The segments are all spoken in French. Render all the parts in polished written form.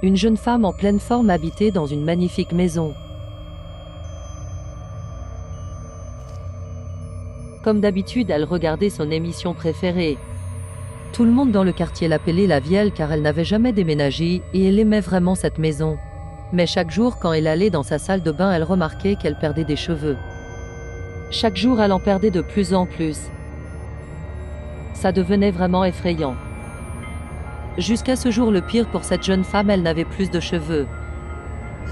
Une jeune femme en pleine forme habitait dans une magnifique maison. Comme d'habitude, elle regardait son émission préférée. Tout le monde dans le quartier l'appelait la vieille car elle n'avait jamais déménagé et elle aimait vraiment cette maison. Mais chaque jour, quand elle allait dans sa salle de bain, elle remarquait qu'elle perdait des cheveux. Chaque jour, elle en perdait de plus en plus. Ça devenait vraiment effrayant. Jusqu'à ce jour le pire pour cette jeune femme, elle n'avait plus de cheveux.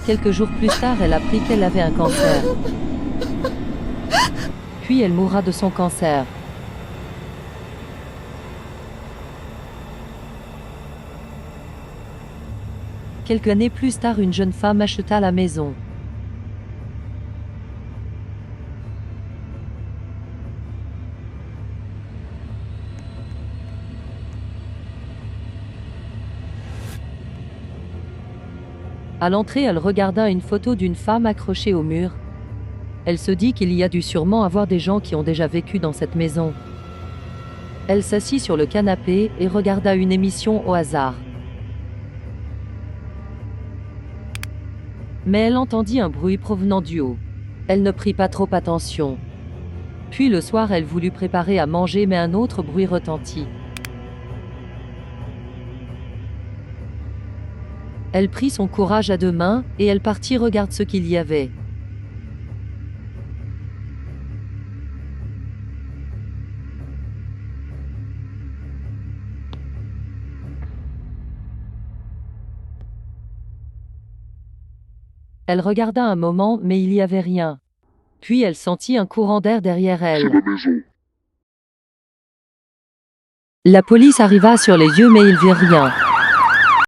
Quelques jours plus tard, elle apprit qu'elle avait un cancer. Puis elle mourra de son cancer. Quelques années plus tard, une jeune femme acheta la maison. À l'entrée, elle regarda une photo d'une femme accrochée au mur. Elle se dit qu'il y a dû sûrement avoir des gens qui ont déjà vécu dans cette maison. Elle s'assit sur le canapé et regarda une émission au hasard. Mais elle entendit un bruit provenant du haut. Elle ne prit pas trop attention. Puis le soir, elle voulut préparer à manger, mais un autre bruit retentit. Elle prit son courage à deux mains et elle partit regarder ce qu'il y avait. Elle regarda un moment, mais il n'y avait rien. Puis elle sentit un courant d'air derrière elle. La police arriva sur les lieux, mais ils virent rien.